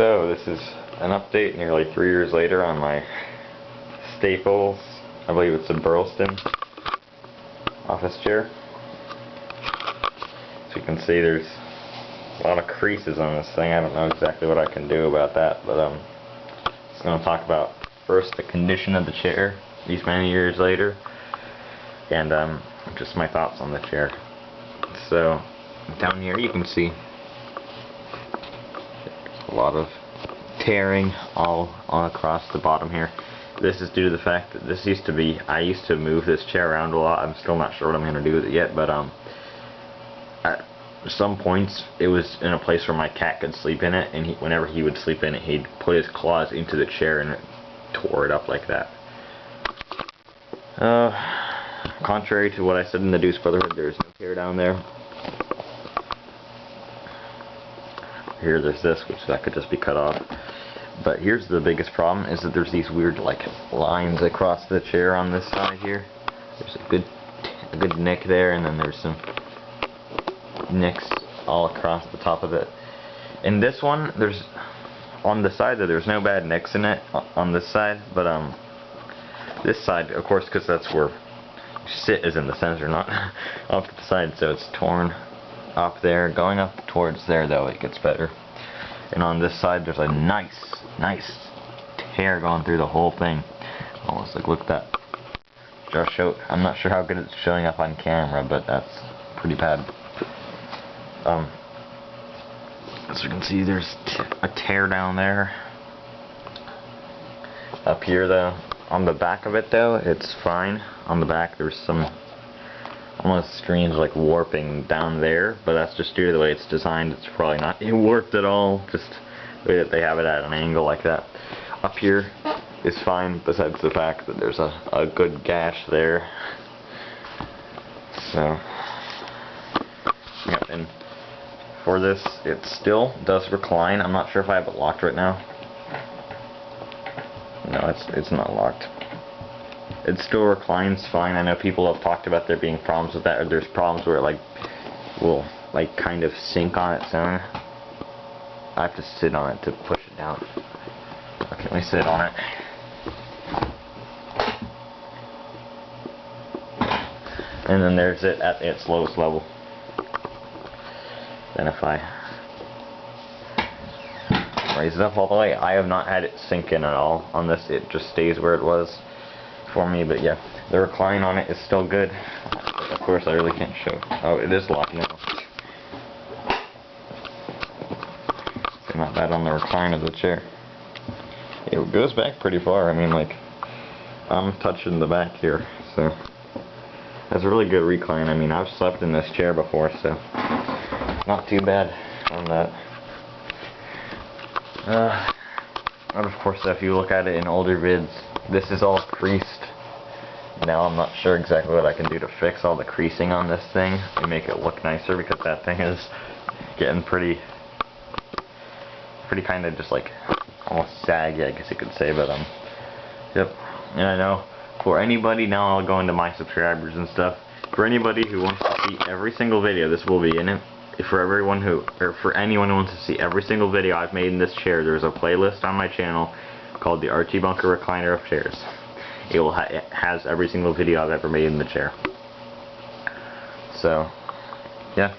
So this is an update nearly 3 years later on my Staples, I believe it's a Burleston office chair. So you can see there's a lot of creases on this thing. I don't know exactly what I can do about that, but I'm just going to talk about first the condition of the chair these many years later, and just my thoughts on the chair. So down here you can see a lot of tearing all across the bottom here. This is due to the fact that this used to be, I used to move this chair around a lot. I'm still not sure what I'm going to do with it yet, but at some points it was in a place where my cat could sleep in it, and whenever he would sleep in it, he'd put his claws into the chair and it tore it up like that. Contrary to what I said in the Deuce Brotherhood, there's no tear down there. Here there's this, which that could just be cut off. But here's the biggest problem, is that there's these weird like lines across the chair on this side here. There's a good nick there, and then there's some nicks all across the top of it. In this one, there's on the side there's no bad nicks in it on this side, but this side, of course, because that's where you sit, is in the center, not off to the side, so it's torn up there. Going up towards there though, it gets better. And on this side there's a nice tear going through the whole thing. Almost like, look at that. I'm not sure how good it's showing up on camera, but that's pretty bad. As you can see, there's a tear down there. Up here though, on the back of it though, it's fine. On the back there's some almost strange like warping down there, but that's just due to the way it's designed. It's probably not warped at all, just the way that they have it at an angle like that. Up here is fine, besides the fact that there's a good gash there. So yeah, and for this, it still does recline. I'm not sure if I have it locked right now. No, it's not locked. It still reclines fine. I know people have talked about there being problems with that, or there's problems where it will kind of sink on its own. I have to sit on it to push it down. Okay, let me sit on it. And then there's it at its lowest level. Then if I raise it up all the way, I have not had it sink in at all on this. It just stays where it was for me. But yeah, the recline on it is still good. Of course, I really can't show. Oh, it is locked now. It's not bad on the recline of the chair. It goes back pretty far. I mean, like, I'm touching the back here, so that's a really good recline. I mean, I've slept in this chair before, so not too bad on that. And of course, if you look at it in older vids, this is all creased. Now I'm not sure exactly what I can do to fix all the creasing on this thing and make it look nicer, because that thing is getting pretty kind of just like almost saggy, I guess you could say. But yep. And I know for anybody, now I'll go into my subscribers and stuff. For anybody who wants to see every single video, this will be in it. For anyone who wants to see every single video I've made in this chair, there's a playlist on my channel called the Archie Bunker Recliner of Chairs. It has every single video I've ever made in the chair. So, yeah.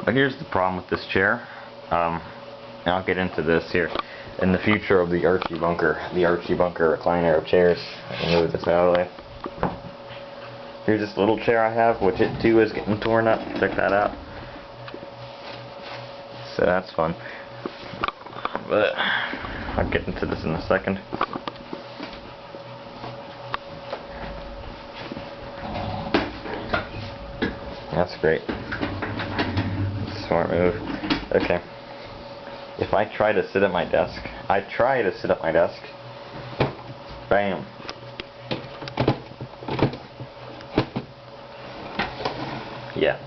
But here's the problem with this chair. And I'll get into this here. In the future of the Archie Bunker Recliner of Chairs. I'll move this out of the way. Here's this little chair I have, which it too is getting torn up. Check that out. So that's fun. But I'll get into this in a second. That's great. Smart move. Okay. If I try to sit at my desk, bam. Yeah.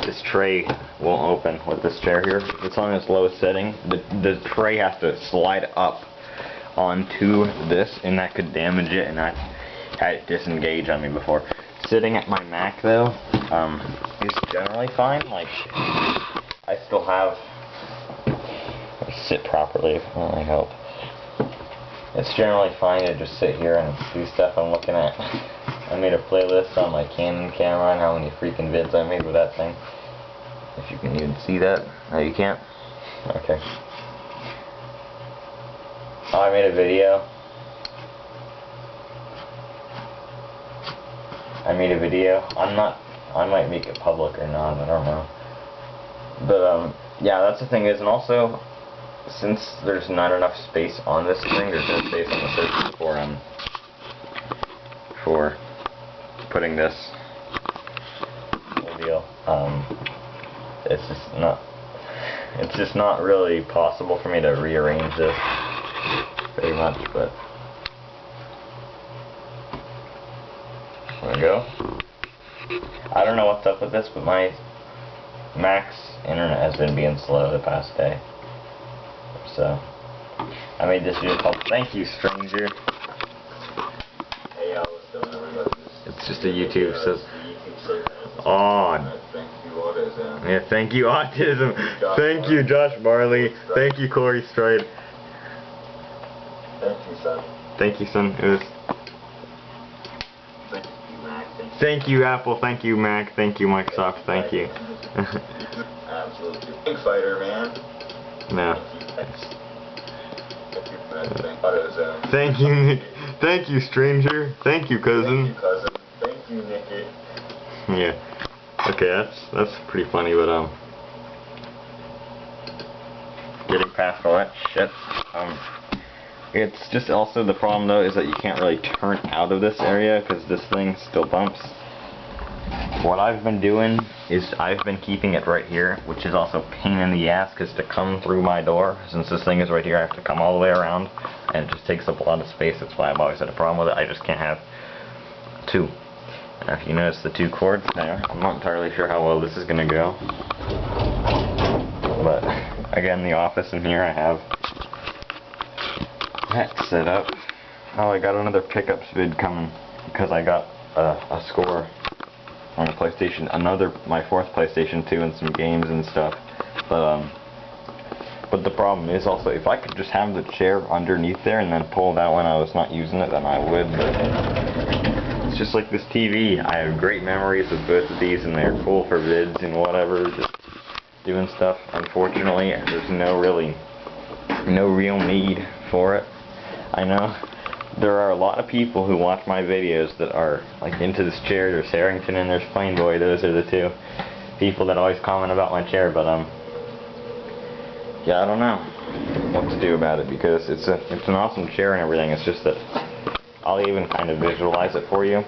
This tray won't open with this chair here. It's on its lowest setting. The tray has to slide up onto this, and that could damage it, and I had it disengage on me before. Sitting at my Mac though, is generally fine. Like, I still have sit properly, I hope. It's generally fine to just sit here and do stuff I'm looking at. I made a playlist on my Canon camera and how many freaking vids I made with that thing. If you can even see that. No, you can't? Okay. Oh, I made a video. I might make it public or not, I don't know. But, yeah, that's the thing is, and also, since there's not enough space on this thing, there's no space on the surface for putting this ordeal. It's just not really possible for me to rearrange this very much, but there we go. I don't know what's up with this, but my Mac's internet has been being slow the past day. So I made this video called Thank You Stranger. Hey, I was doing everybody. It's just a YouTube, so yeah, thank you Autism. Thank you Josh Barley. Thank you Corey Stride. Thank you, son. Thank you, son. It was. Thank you, Mac. Thank you Apple. Thank you Mac. Thank you Microsoft. Thank you. Absolutely. Big fighter, man. No. Thank you, Nick. Thank you, stranger. Thank you, cousin. Thank you, cousin. Thank you, Nicky. Yeah. Okay, that's pretty funny, but getting past all that shit. It's just also the problem though is that you can't really turn out of this area because this thing still bumps. What I've been doing is I've been keeping it right here, which is also a pain in the ass because to come through my door, since this thing is right here, I have to come all the way around, and it just takes up a lot of space. That's why I've always had a problem with it. I just can't have two. Now, if you notice the two cords there, I'm not entirely sure how well this is going to go. But again, the office in here, I have that set up. Oh, I got another pickups vid coming because I got a score on the PlayStation, my fourth PlayStation 2 and some games and stuff. But the problem is also if I could just have the chair underneath there and then pull it out when I was not using it, then I would. But it's just like this TV. I have great memories with both of these and they're cool for vids and whatever, just doing stuff. Unfortunately, there's no real need for it. I know there are a lot of people who watch my videos that are like into this chair. There's Harrington and there's Plainboy. Those are the two people that always comment about my chair. But yeah, I don't know what to do about it because it's an awesome chair and everything. It's just that I'll even kind of visualize it for you.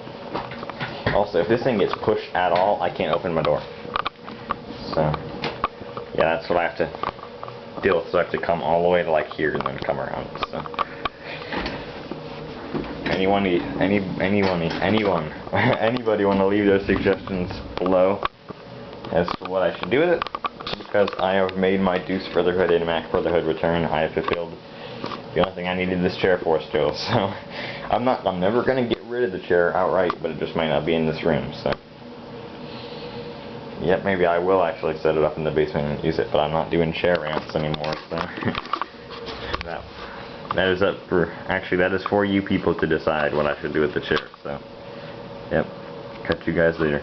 Also, if this thing gets pushed at all, I can't open my door. So yeah, that's what I have to deal with. So I have to come all the way to like here and then come around. So. Anybody want to leave those suggestions below as to what I should do with it? Because I have made my Deuce Brotherhood and Mac Brotherhood return. I have fulfilled the only thing I needed this chair for still. So I'm never gonna get rid of the chair outright, but it just might not be in this room. So yep, maybe I will actually set it up in the basement and use it, but I'm not doing chair rants anymore. So that is up for, actually that is for you people to decide what I should do with the chair. So, yep, catch you guys later.